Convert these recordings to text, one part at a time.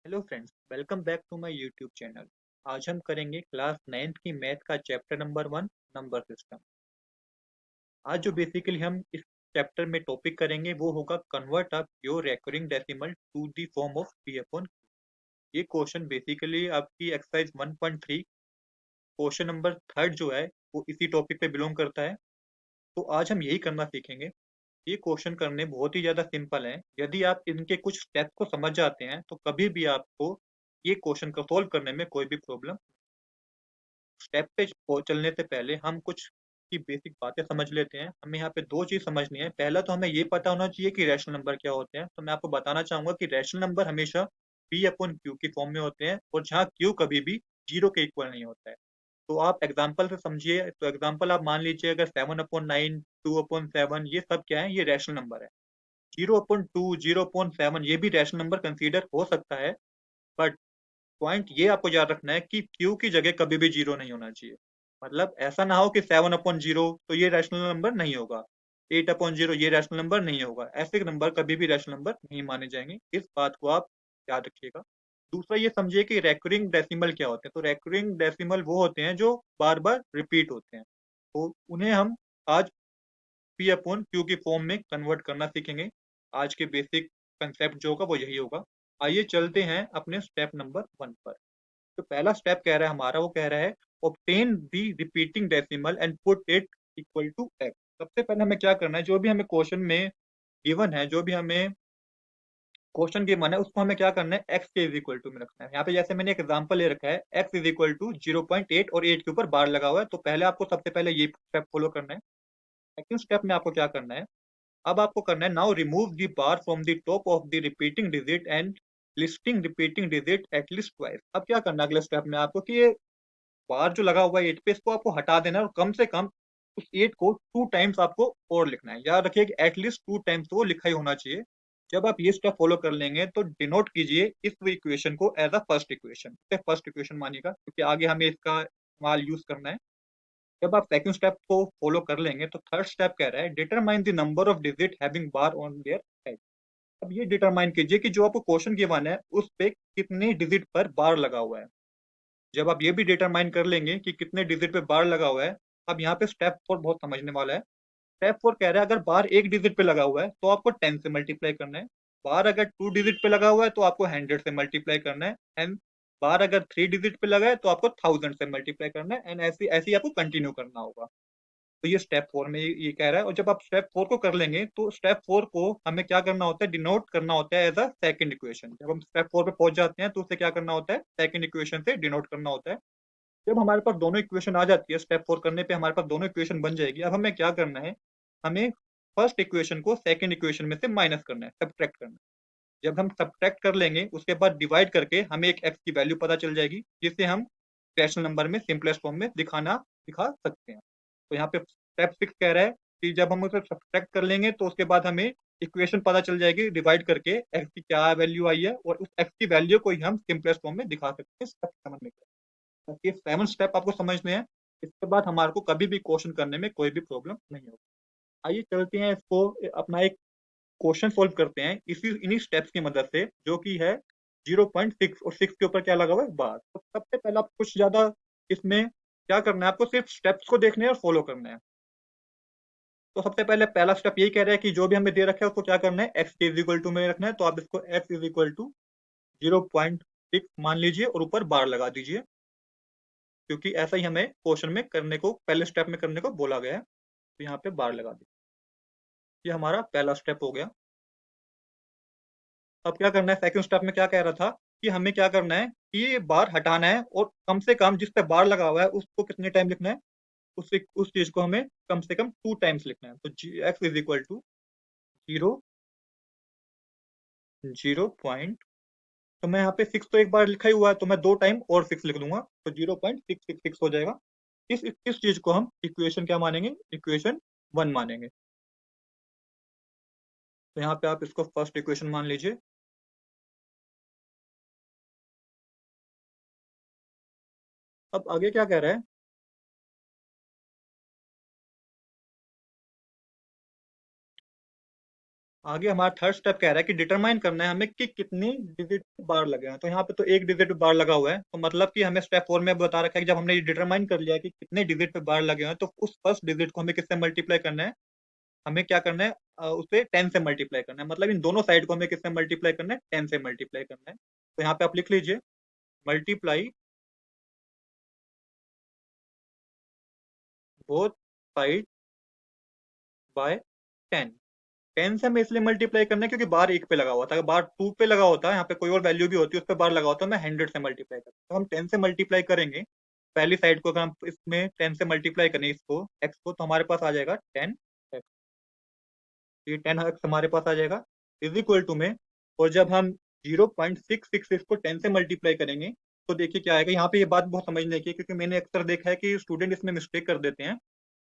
Hello friends, welcome back to my YouTube channel. आज हम करेंगे क्लास 9th की मैथ का चैप्टर नंबर 1, नंबर सिस्टम। आज जो बेसिकली हम इस चैप्टर में टॉपिक करेंगे वो होगा convert a pure recurring decimal to the form of p upon. ये क्वेश्चन बेसिकली आपकी एक्सरसाइज 1.3 क्वेश्चन नंबर थर्ड जो है वो इसी टॉपिक पे बिलोंग करता है। तो आज हम यही करना सीखेंगे। ये क्वेश्चन करने बहुत ही ज्यादा सिंपल है। यदि आप इनके कुछ स्टेप्स को समझ जाते हैं तो कभी भी आपको ये क्वेश्चन को सोल्व करने में कोई भी प्रॉब्लम। स्टेप पे चलने से पहले हम कुछ की बेसिक बातें समझ लेते हैं। हमें यहाँ पे दो चीज समझनी है। पहला तो हमें ये पता होना चाहिए कि रैशनल नंबर क्या होते हैं। तो मैं आपको बताना चाहूंगा कि रैशनल नंबर हमेशा पी अपॉन क्यू की फॉर्म में होते हैं, और जहाँ क्यू कभी भी जीरो के इक्वल नहीं होता है। तो आप एग्जाम्पल से समझिए। तो एग्जाम्पल आप मान लीजिए, अगर 7/9, 2/7, ये सब क्या है, ये रैशनल नंबर है। 0/2, 0/7 ये भी रैशनल नंबर कंसीडर हो सकता है। बट पॉइंट ये आपको याद रखना है कि क्यू की जगह कभी भी जीरो नहीं होना चाहिए। मतलब ऐसा ना हो कि 7/0 तो ये रैशनल नंबर नहीं होगा, 8/0 ये रैशनल नंबर नहीं होगा। ऐसे नंबर कभी भी रैशनल नंबर नहीं माने जाएंगे। इस बात को आप याद रखिएगा। दूसरा ये समझिए कि रैकरिंग डेसिमल क्या होते हैं। तो रैकरिंग डेसिमल वो होते हैं जो बार बार रिपीट होते हैं। तो उन्हें हम आज पी अपॉन क्यू की फॉर्म में कन्वर्ट करना सीखेंगे। आज के बेसिक कंसेप्ट जो होगा वो यही होगा। आइए चलते हैं अपने स्टेप नंबर 1 पर। तो पहला स्टेप कह रहा है हमारा, वो कह रहा है obtain the repeating decimal and put it equal to x. सबसे पहले हमें क्या करना है, जो भी हमें क्वेश्चन में गिवन है, जो भी हमें क्वेश्चन गिवन है, उसको हमें क्या करना है, एक्स के इज इक्वल टू में रखना है। यहाँ पे जैसे मैंने एक एग्जांपल ले रखा है, एक्स इज इक्वल टू 0.8 और 8 के ऊपर बार लगा हुआ है। तो पहले आपको सबसे पहले ये स्टेप फॉलो करना है। सेकंड स्टेप में आपको क्या करना है, अब आपको करना है, now remove the bar from the top of the repeating digit and listing repeating digit at least twice. अब क्या करना है अगले स्टेप में आपको, कि ये बार जो लगा हुआ है एट पे, इसको आपको हटा देना है, और कम से कम उस एट को टू टाइम्स आपको और लिखना है। याद रखिए कि एटलीस्ट टू टाइम्स तो वो लिखा ही होना चाहिए। जब आप ये स्टेप फॉलो कर लेंगे तो डिनोट कीजिए इस इक्वेशन को as a first equation. First equation मानिएगा, क्योंकि आगे हमें इसका इस्तेमाल यूज करना है। जब आप सेकंड स्टेप को फॉलो कर लेंगे तो थर्ड स्टेप कह रहा है determine the number of digit having bar on their head. अब ये डिटरमाइन कीजिए कि जो आपको क्वेश्चन गिवन है उस पे कितने डिजिट पर बार लगा हुआ है। जब आप ये भी डिटरमाइन कर लेंगे कि कितने डिजिट पे बार लगा हुआ है, अब यहाँ पे स्टेप 4 बहुत समझने वाला है। स्टेप 4 कह रहा है, अगर बार एक डिजिट पे लगा हुआ है तो आपको 10 से मल्टीप्लाई करना है। बार अगर टू डिजिट पे लगा हुआ है तो आपको 100 से मल्टीप्लाई करना है। एंड बार अगर थ्री डिजिट पे लगा है तो आपको 1000 से मल्टीप्लाई करना है। एंड ऐसी ऐसी आपको कंटिन्यू करना होगा। तो ये स्टेप 4 में ये कह रहा है। और जब आप स्टेप 4 को कर लेंगे तो स्टेप 4 को हमें क्या करना होता है, डिनोट करना होता है एज अ सेकंड इक्वेशन। जब हम स्टेप 4 पे पहुंच जाते हैं तो उसे क्या करना होता है, सेकंड इक्वेशन से डिनोट करना होता है। जब हमारे पास दोनों इक्वेशन आ जाती है, स्टेप 4 करने पे हमारे पास दोनों इक्वेशन बन जाएगी। अब हमें क्या करना है, हमें फर्स्ट इक्वेशन को सेकंड इक्वेशन में से माइनस करना है, सब्ट्रैक्ट करना है। जब हम सब्ट्रैक्ट कर लेंगे उसके बाद डिवाइड करके हमें एक एक्स की वैल्यू पता चल जाएगी, जिसे हम रैशनल नंबर में सिंपलेस्ट फॉर्म में दिखा सकते हैं। तो यहाँ पे स्टेप 6 कह रहा है कि जब हम उसे सब्ट्रैक्ट कर लेंगे तो उसके बाद हमें इक्वेशन पता चल जाएगी डिवाइड करके एक्स की क्या वैल्यू आई है, और उस एक्स की वैल्यू को ही हम सिंपलेस्ट फॉर्म में दिखा सकते हैं स्टेप 7 में। ये 7 स्टेप आपको समझने हैं। इसके बाद हमारे को कभी भी क्वेश्चन करने में कोई भी प्रॉब्लम नहीं होगी। आइए चलते हैं, इसको अपना एक क्वेश्चन सोल्व करते हैं इसी इन्हीं स्टेप्स की मदद से, जो कि है 0.6 और 6 के ऊपर क्या लगा हुआ है, बार। तो सबसे पहले आप कुछ ज्यादा इसमें क्या करना है, आपको सिर्फ स्टेप्स को देखने हैं और फॉलो करना है। तो सबसे पहले पहला स्टेप यही कह रहा है कि जो भी हमें दे रखा है उसको क्या करना है, एक्स इज इक्वल टू में रखना है। तो आप इसको एक्स इज इक्वल टू 0.6 मान लीजिए और ऊपर बार लगा दीजिए, क्योंकि ऐसा ही हमें क्वेश्चन में करने को, पहले स्टेप में करने को बोला गया है। तो यहाँ पे बार लगा दी। ये हमारा पहला स्टेप हो गया। अब क्या करना है, सेकंड स्टेप में क्या कह रहा था कि हमें क्या करना है कि ये बार हटाना है, और कम से कम जिस पे बार लगा हुआ है उसको कितने टाइम लिखना है, उस चीज को हमें कम से कम टू टाइम्स लिखना है। तो x is equal to zero, 0. तो मैं यहाँ पे सिक्स तो एक बार लिखा ही हुआ है, तो मैं दो टाइम और सिक्स लिख दूंगा, तो 0.666 हो जाएगा। इस चीज को हम इक्वेशन क्या मानेंगे, इक्वेशन 1 मानेंगे। तो यहाँ पे आप इसको फर्स्ट इक्वेशन मान लीजिए। अब आगे क्या कह रहा है, आगे हमारा थर्ड स्टेप कह रहा है कि डिटरमाइन करना है हमें कि कितनी डिजिट पे बार लगे हैं। तो यहाँ पे तो एक डिजिट पे बार लगा हुआ है, तो मतलब कि हमें स्टेप 4 में बता रखा है कि जब हमने ये डिटरमाइन कर लिया है कि कितने डिजिट पे बार लगे हैं, तो उस फर्स्ट डिजिट को हमें किससे मल्टीप्लाई करना है, हमें क्या करना है, उसे 10 से मल्टीप्लाई करना है। मतलब इन दोनों साइड को हमें किससे मल्टीप्लाई करना है, 10 से मल्टीप्लाई करना है। तो यहाँ पे आप लिख लीजिए मल्टीप्लाई बोथ साइड बाय 10। 10 से हमें इसलिए मल्टीप्लाई करना है क्योंकि बार एक पे लगा हुआ था। अगर बार 2 पे लगा होता, यहाँ पे कोई और वैल्यू भी होती, उस पे बार लगा होता, मैं 100 से मल्टीप्लाई करता। तो हम 10 से मल्टीप्लाई करेंगे पहली साइड को। अगर हम इसमें 10 से मल्टीप्लाई करें इसको x को, तो हमारे पास आ जाएगा 10x। ये 10x हमारे पास आ जाएगा इज इक्वल टू में। और जब हम 0.66 इसको 10 से मल्टीप्लाई करेंगे, तो देखिए क्या आएगा। यहाँ पे ये बात बहुत समझने की है, क्योंकि मैंने अक्सर देखा है कि स्टूडेंट इसमें मिस्टेक कर देते हैं।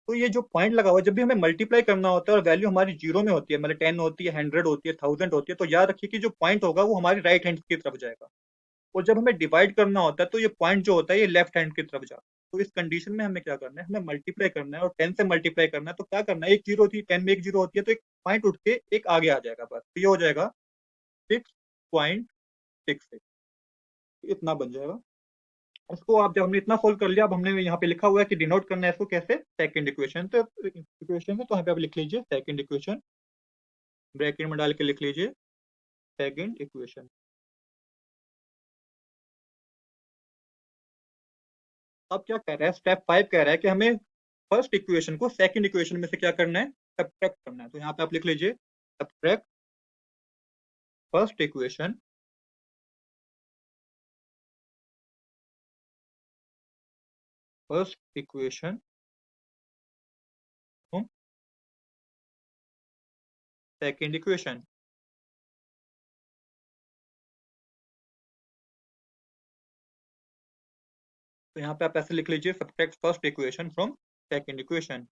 तो ये जो पॉइंट लगा हुआ है, जब भी हमें मल्टीप्लाई करना होता है और वैल्यू हमारी जीरो में होती है, मतलब 10 होती है, 100 होती है, 1000 होती है, तो याद रखिए कि जो पॉइंट होगा वो हमारी राइट हैंड की तरफ जाएगा। और जब हमें डिवाइड करना होता है, तो ये पॉइंट जो होता है ये लेफ्ट हैंड की तरफ जाता है। तो इस कंडीशन में हमें क्या करना है, हमें मल्टीप्लाई करना है और 10 से मल्टीप्लाई करना है। तो क्या करना है, एक जीरो थी, 10 में एक जीरो होती है, तो एक पॉइंट उठ के एक आगे आ जाएगा बस। तो ये हो जाएगा 6.66, इतना बन जाएगा। इसको आप, जब हमने इतना सोल्व कर लिया, अब हमने यहाँ पे लिखा हुआ है कि डिनोट करना है इसको कैसे, सेकंड इक्वेशन। तो इक्वेशन है, तो यहाँ पे आप लिख लीजिए सेकंड इक्वेशन, ब्रैकेट में डाल के लिख लीजिए सेकंड इक्वेशन। अब क्या कह रहा है, स्टेप 5 कह रहा है कि हमें फर्स्ट इक्वेशन को सेकंड इक्वेशन में से क्या करना है, सब्ट्रैक्ट करना है। तो यहाँ पे आप लिख लीजिए subtract first equation first equation from second equation. तो यहाँ पे आप ऐसे लिख लीजिए subtract first equation from second equation.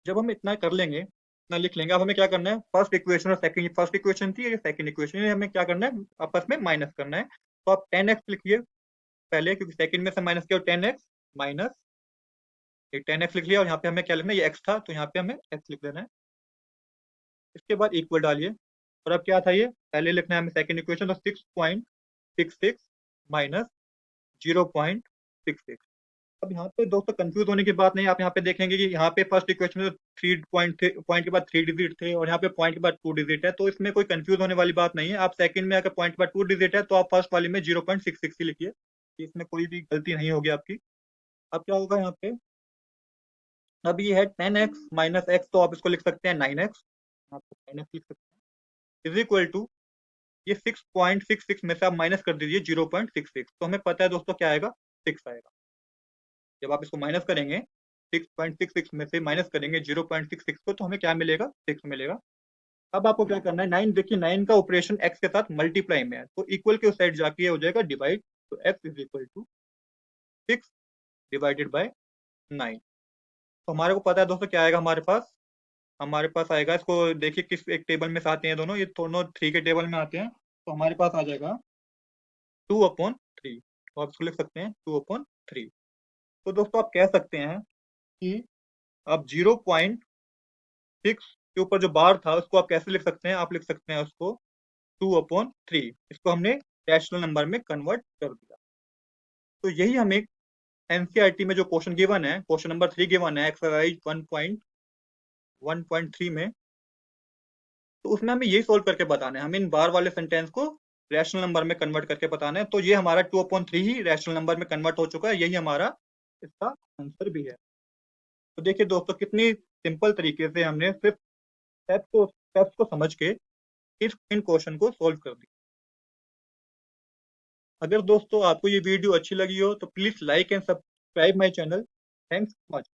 जब हम इतना कर लेंगे, इतना लिख लेंगे, अब हमें क्या करना है, फर्स्ट इक्वेशन और सेकंड, फर्स्ट इक्वेशन थी, ये सेकंड इक्वेशन, ये हमें क्या करना है, आपस में माइनस करना है। तो आप 10x लिखिए पहले, क्योंकि सेकंड में से माइनस किया, और 10x माइनस, ये 10x लिख लिया। और यहाँ पे हमें क्या लिखना है, ये x था, तो यहाँ पे हमें x लिख लेना है। इसके बाद इक्वल डालिए। और अब क्या था, ये पहले लिखना है हमें सेकंड इक्वेशन, तो 6.66 माइनस 0.66। अब यहाँ पे दोस्तों कंफ्यूज होने की बात नहीं है। आप यहाँ पे देखेंगे कि यहाँ पे फर्स्ट इक्वेशन में 3 पॉइंट थे, पॉइंट के बाद 3 डिजिट थे, और यहाँ पे पॉइंट के बाद 2 डिजिट है। तो इसमें कोई कंफ्यूज होने वाली बात नहीं है। आप सेकंड में अगर पॉइंट के बाद 2 डिजिट है, तो आप फर्स्ट वाले में 0.66 ही लिखिए, इसमें कोई भी गलती नहीं होगी आपकी। अब क्या होगा यहाँ पे, अब ये है 10x माइनस एक्स, तो आप इसको लिख सकते हैं 9x, आप 9x लिख सकते हैं, इज इक्वल टू, ये 6.66 में से आप माइनस कर दीजिए 0.66। तो हमें पता है दोस्तों क्या आएगा, 6 आएगा। जब आप इसको माइनस करेंगे, 6.66 में से माइनस करेंगे 0.66 को, तो हमें क्या मिलेगा, 6 मिलेगा। अब आपको क्या करना है, 9, देखिए 9 का ऑपरेशन x के साथ मल्टीप्लाई में है, तो इक्वल के उस साइड जाके हो जाएगा डिवाइड। तो x is equal to 6 divided by 9। तो हमारे को पता है दोस्तों क्या आएगा हमारे पास आएगा, इसको देखिए किस एक टेबल में से आते हैं दोनों, ये दोनों 3 के टेबल में आते हैं। तो हमारे पास आ जाएगा 2/3। तो आप इसको लिख सकते हैं 2/3। तो दोस्तों आप कह सकते हैं कि अब 0.6 के ऊपर जो बार था उसको आप कैसे लिख सकते हैं, आप लिख सकते हैं उसको 2/3। इसको हमने रैशनल नंबर में कन्वर्ट कर दिया। तो यही हमें एनसीईआरटी में जो क्वेश्चन गिवन है, क्वेश्चन नंबर 3 गिवन है एक्सरसाइज 1.1.3 में, तो उसमें हमें यही सोल्व करके बताना है। हमें इन बार वाले सेंटेंस को रैशनल नंबर में कन्वर्ट करके बताना है। तो ये हमारा 2/3 ही रैशनल नंबर में कन्वर्ट हो चुका है, यही हमारा इसका आंसर भी है। तो देखिए दोस्तों कितनी सिंपल तरीके से हमने सिर्फ स्टेप्स को समझ के इस इन क्वेश्चन को सोल्व कर दिया। अगर दोस्तों आपको ये वीडियो अच्छी लगी हो, तो please like and subscribe my channel. Thanks much.